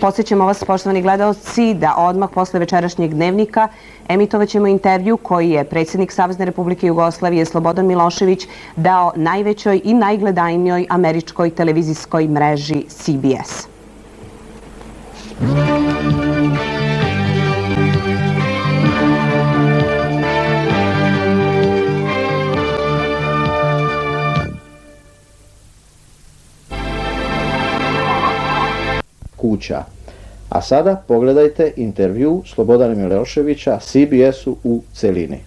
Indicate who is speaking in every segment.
Speaker 1: Podsjećamo vas, poštovani gledaoci, da odmah posle večerašnjeg dnevnika emitovaćemo intervju koji je predsjednik Savezne Republike Jugoslavije Slobodan Milošević dao najvećoj i najgledanijoj američkoj televizijskoj mreži CBS.
Speaker 2: Kuća. A sada pogledajte intervju Slobodana Miloševića CBS-u u celini.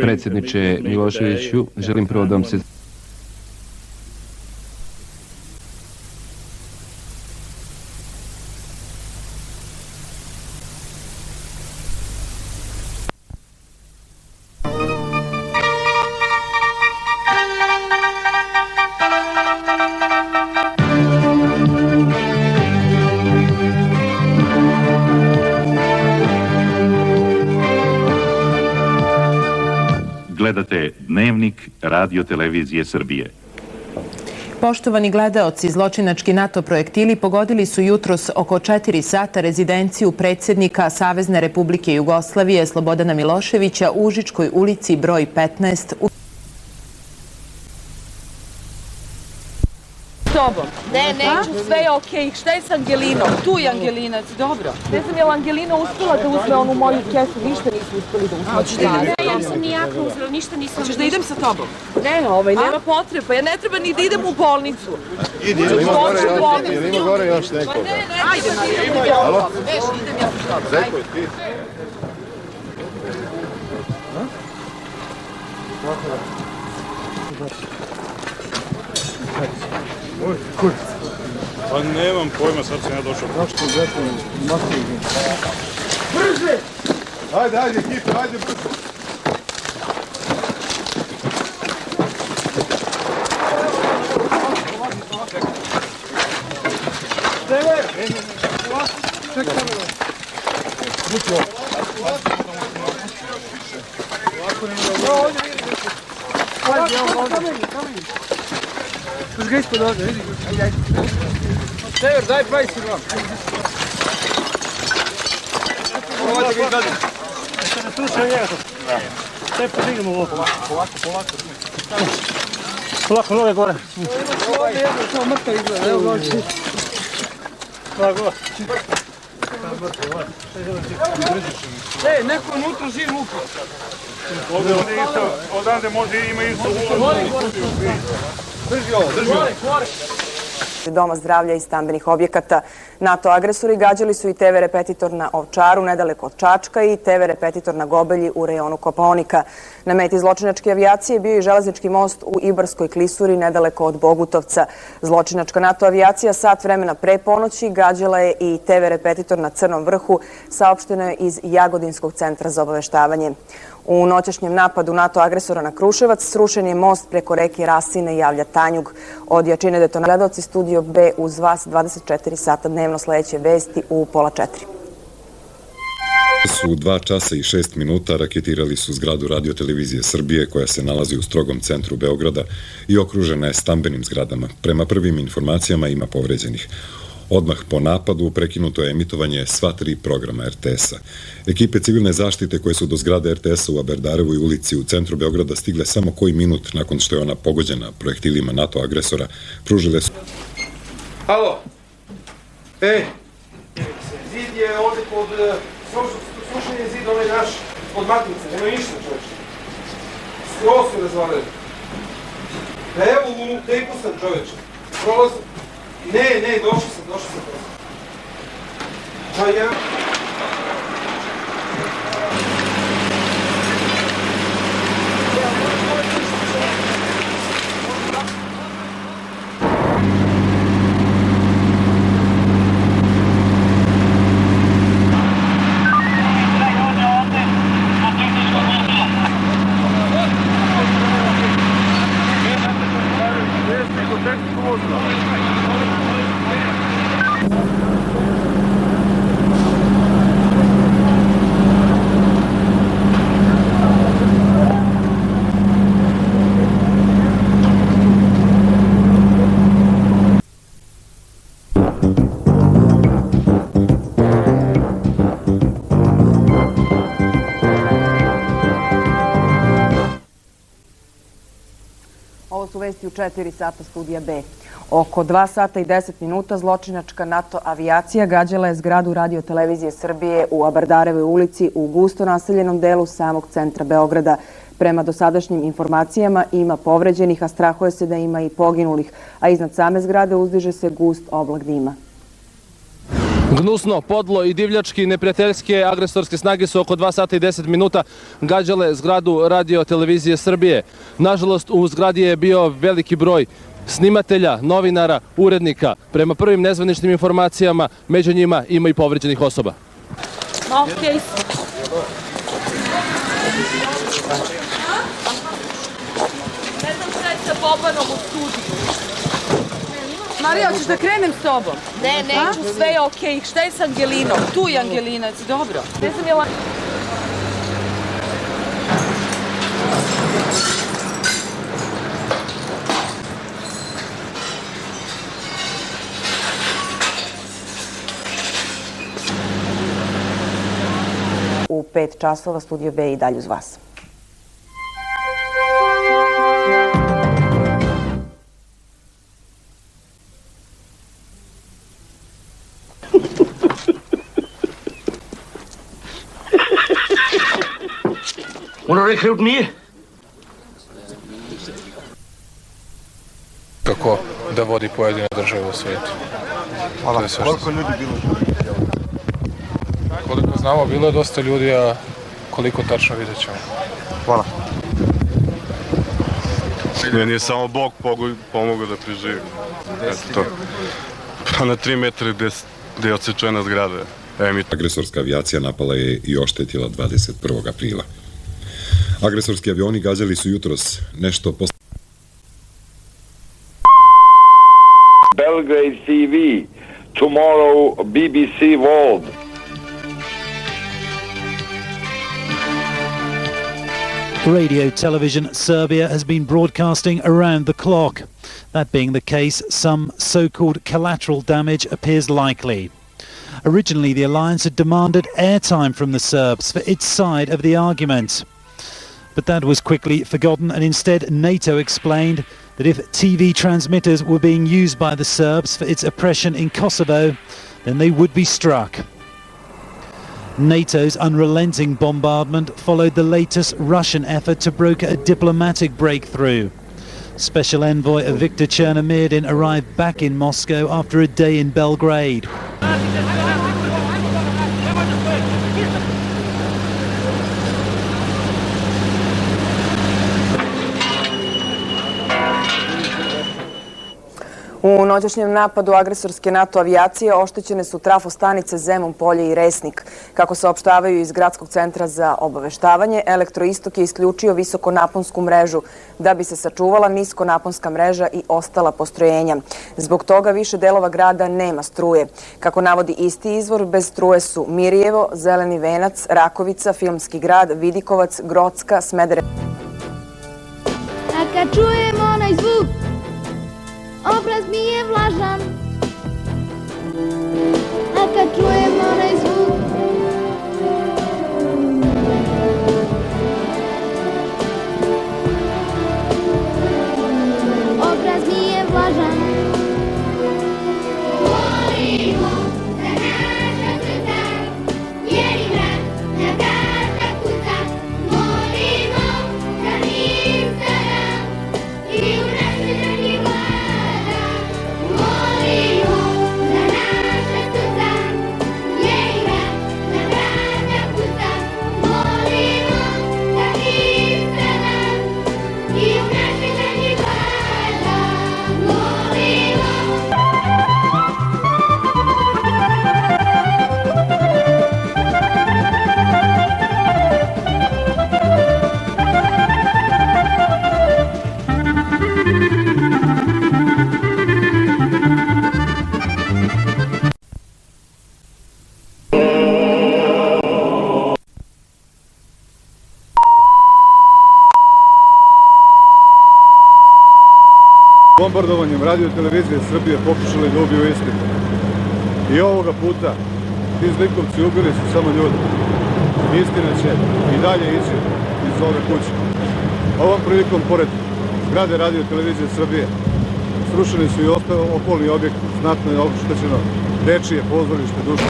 Speaker 3: Predsjedniče Miloševiću, želim prvo da vam se...
Speaker 4: Gledate Dnevnik Radio Televizije Srbije.
Speaker 5: Poštovani gledaoci, zločinački NATO projektili pogodili su jutros oko 4 sata rezidenciju predsjednika Savezne Republike Jugoslavije Slobodana Miloševića u Užičkoj ulici broj 15 u
Speaker 6: tobom. Ne, neću, sve je okej. Šta je s Angelinom? Tu je Angelinac, dobro. Ne znam je li Angelina uspela da uzme onu moju kesu, ništa nisu uspeli da uzme.
Speaker 7: Hoćeš da idem? Ja sam nijako uzela, ništa nisam.
Speaker 6: Hoćeš da idem sa tobom? Ne, nema potreba, ja ne treba ni da idem u bolnicu.
Speaker 8: Idi, ima gore još neko.
Speaker 6: Ajde, idem ja sa tobom. Neš, idem ja sa tobom.
Speaker 8: Zeko je ti. Oj, kurac. Pa nemam pojma, sad sam ja došao. Zašto Zeko je brže! Ajde, Hiper, ajde brzo. Čekaj, Bućo. Kameni. Uzgaj ispod ovdje, vidi. Sever, daj 20 vam. Ovo da ga izvadim. Jeste ne slušao njega to? Da. Sve podignemo ovako. Polako. Polako, noge gore. Ovdje jedno, samo mrtav izgleda. Evo goći. Ovako. Ej, neko unutra živ lupa. Ovdje odande može ima isto ulaz. Drži ovo.
Speaker 9: Doma zdravlja i stambenih objekata. NATO agresori gađali su i TV repetitor na Ovčaru, nedaleko od Čačka, i TV repetitor na Gobelji u rejonu Kopaonika. Na meti zločinačke avijacije bio i železnički most u Ibarskoj klisuri, nedaleko od Bogutovca. Zločinačka NATO avijacija sat vremena pre ponoći gađala je i TV repetitor na Crnom vrhu, saopšteno je iz Jagodinskog centra za obaveštavanje. U noćašnjem napadu NATO agresora na Kruševac srušen je most preko reke Rasine, javlja Tanjug. Od jačine detonacije. Gledaoci, Studio B uz vas 24 sata dnevno, sledeće vesti u 3:30.
Speaker 10: Su 2 časa i 6 minuta raketirali su zgradu Radio Televizije Srbije koja se nalazi u strogom centru Beograda i okružena je stambenim zgradama. Prema prvim informacijama ima povređenih. Odmah po napadu prekinuto je emitovanje sva 3 programa RTS-a. Ekipe civilne zaštite koje su do zgrade RTS-a u Aberdarevoj ulici u centru Beograda stigle samo koji minut nakon što je ona pogođena projektilima NATO agresora, pružile su...
Speaker 8: Halo! Ej! Zid je ovdje pod... Slušanje zid, onaj naš, pod matnice, nema ništa, čovječe. Skroz su razvalili. Evo, u teku sam, čovječe. Prolazim. Ne, došao sam. Pa ja... Tehničko vozilo.
Speaker 9: vesti u 4 sata studija B. Oko 2 sata i 10 minuta zločinačka NATO avijacija gađala je zgradu Radio televizije Srbije u Abardarevoj ulici u gusto naseljenom delu samog centra Beograda. Prema dosadašnjim informacijama ima povređenih, a strahuje se da ima i poginulih, a iznad same zgrade uzdiže se gust oblak dima.
Speaker 11: Gnusno, podlo i divljački neprijateljske agresorske snage su oko 2 sata i 10 minuta gađale zgradu Radio televizije Srbije. Nažalost, u zgradi je bio veliki broj snimatelja, novinara, urednika. Prema prvim nezvaničnim informacijama, među njima ima i povređenih osoba.
Speaker 6: Okej. Ne znam šta je sa Bobanom u studiju. Marija, hoćeš da krenem s tobom? Ne, neću, sve je okej. Šta je s Angelinom? Tu je Angelina, dobro. Ne znam je li...
Speaker 9: U 5 časova studio B i dalje uz vas.
Speaker 8: Want to recruit me?
Speaker 12: Kako da vodi pojedine države u svijetu. Hvala. Koliko ljudi bilo? Koliko znamo, bilo je dosta ljudi, a koliko tačno vidjet ćemo. Hvala.
Speaker 13: Meni je samo Bog pomogao da preživim. Eto to. Pa na 3 metra gde je odsečena zgrada.
Speaker 10: Agresorska avijacija napala je i oštetila 21. aprila. Agresorski avioni gađali su jutros nešto posle...
Speaker 14: Belgrade TV, tomorrow BBC World.
Speaker 15: Radio Television Serbia has been broadcasting around the clock. That being the case, some so-called collateral damage appears likely. Originally, the alliance had demanded airtime from the Serbs for its side of the argument. But that was quickly forgotten, and instead NATO explained that if TV transmitters were being used by the Serbs for its oppression in Kosovo, then they would be struck. NATO's unrelenting bombardment followed the latest Russian effort to broker a diplomatic breakthrough. Special envoy Viktor Chernomyrdin arrived back in Moscow after a day in Belgrade.
Speaker 9: U noćašnjem napadu agresorske NATO avijacije oštećene su trafostanice Zemun polje i Resnik. Kako saopštavaju iz Gradskog centra za obaveštavanje, Elektroistok je isključio visokonaponsku mrežu da bi se sačuvala niskonaponska mreža i ostala postrojenja. Zbog toga više delova grada nema struje. Kako navodi isti izvor, bez struje su Mirjevo, Zeleni venac, Rakovica, Filmski grad, Vidikovac, Grocka, Smederevo.
Speaker 16: A kad čujem onaj zvuk, obraz mi je vlažan, a kad čujem onaj zvuk, obraz mi je vlažan. Volimo da naša srca, jer im rat na vrata kuca. Molimo da mir za nam i u našoj zemlji vlada. Molimo da naša srca, jer im rat na vrata kuca. Molimo da mir za nam i u našoj zemlji vlada. Molimo.
Speaker 17: Bombardovanjem Radio televizije Srbije pokušali da ubiju istinu. I ovoga puta ti zlikovci ubili su samo ljudi. Istina će i dalje ići iz ove kuće. Ovom prilikom, pored zgrade radio televizije Srbije. Srušeni su i okolni objekti, znatno je oštećeno dečije pozorište Dušan.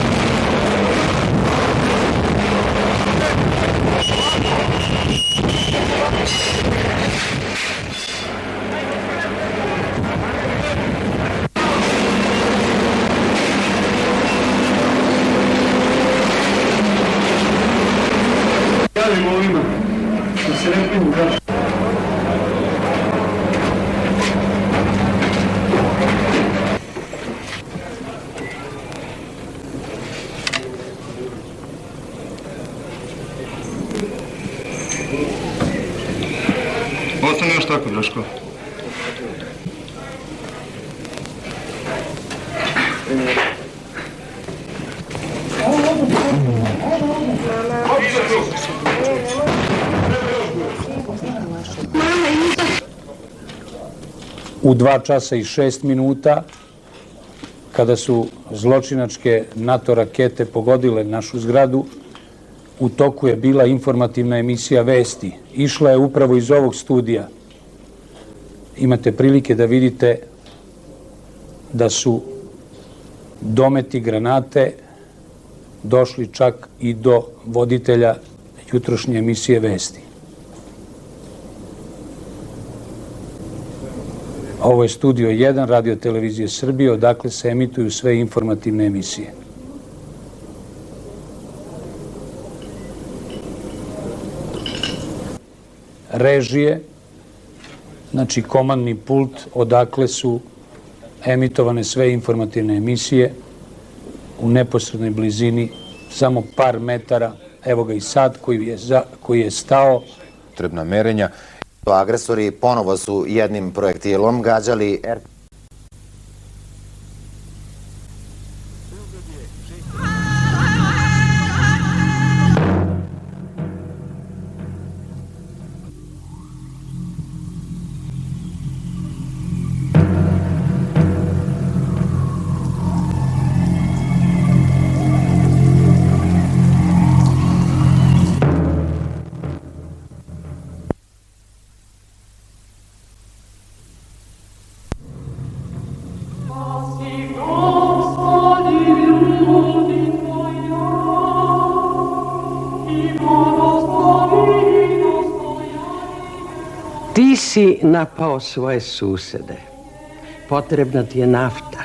Speaker 8: Javimo ovima da se ne piju gaš. Ostane još tako, Draško.
Speaker 18: U 2 časa i 6 minuta, kada su zločinačke NATO rakete pogodile našu zgradu, u toku je bila informativna emisija Vesti. Išla je upravo iz ovog studija. Imate prilike da vidite da su dometi granate došli čak i do voditelja jutrošnje emisije Vesti. Ovo je Studio 1 Radio televizije Srbije, odakle se emituju sve informativne emisije. Režije, znači komandni pult, odakle su emitovane sve informativne emisije u neposrednoj blizini, samo par metara, evo ga i sad koji je stao.
Speaker 19: Potrebna merenja. Agresori ponovo su jednim projektilom gađali
Speaker 20: Ti si napao svoje susede. Potrebna ti je nafta.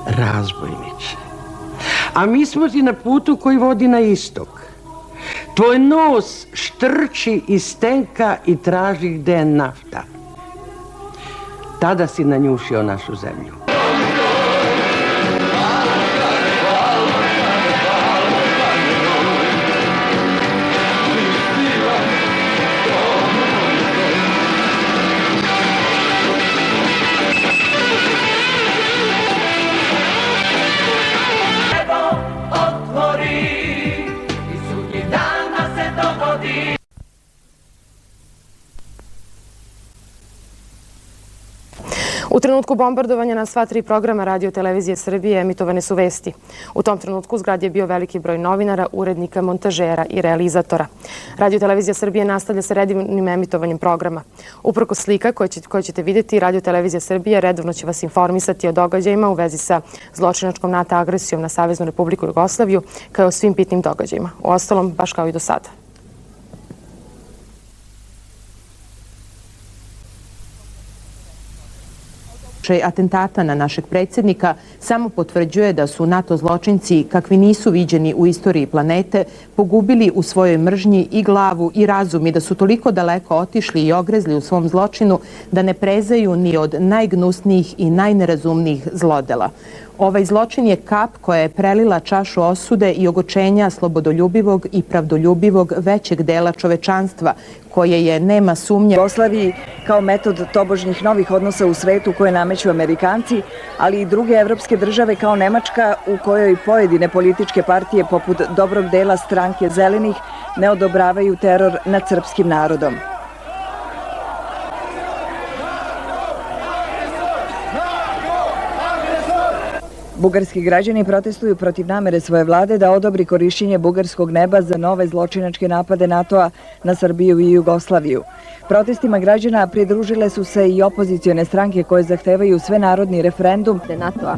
Speaker 20: Razbojniče. A mi smo ti na putu koji vodi na istok. Tvoj nos štrči iz tenka i traži gde je nafta. Tada si nanjušio našu zemlju.
Speaker 21: U trenutku bombardovanja na sva 3 programa Radio televizije Srbije emitovane su vesti. U tom trenutku u zgradi je bio veliki broj novinara, urednika, montažera i realizatora. Radio televizija Srbije nastavlja sa redovnim emitovanjem programa. Uprkos slika koje ćete vidjeti, Radio televizija Srbije redovno će vas informisati o događajima u vezi sa zločinačkom NATO agresijom na Saveznu Republiku Jugoslaviju, kao i o svim bitnim događajima. Uostalom, baš kao i do sada.
Speaker 5: Atentata na našeg predsjednika samo potvrđuje da su NATO zločinci, kakvi nisu viđeni u istoriji planete, pogubili u svojoj mržnji i glavu i razum i da su toliko daleko otišli i ogrezli u svom zločinu da ne prezaju ni od najgnusnijih i najnerazumnijih zlodela. Ovaj zločin je kap koja je prelila čašu osude i ogočenja slobodoljubivog i pravdoljubivog većeg dela čovečanstva, koje je, nema sumnje,
Speaker 22: Jugoslaviji kao metod tobožnjih novih odnosa u svetu koje nameću Amerikanci, ali i druge evropske države kao Nemačka, u kojoj pojedine političke partije poput dobrog dela stranke zelenih ne odobravaju teror nad srpskim narodom. Bugarski građani protestuju protiv namere svoje vlade da odobri korišćenje bugarskog neba za nove zločinačke napade NATO-a na Srbiju i Jugoslaviju. Protestima građana pridružile su se i opozicione stranke koje zahtevaju svenarodni referendum
Speaker 1: NATO-a.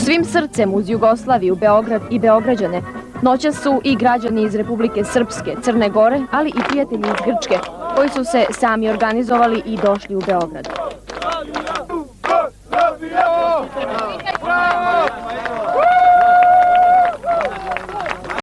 Speaker 1: Svim srcem uz Jugoslaviju, Beograd i Beograđane noća su i građani iz Republike Srpske, Crne Gore, ali i prijatelji iz Grčke, koji su se sami organizovali i došli u Beograd.
Speaker 16: Bravo!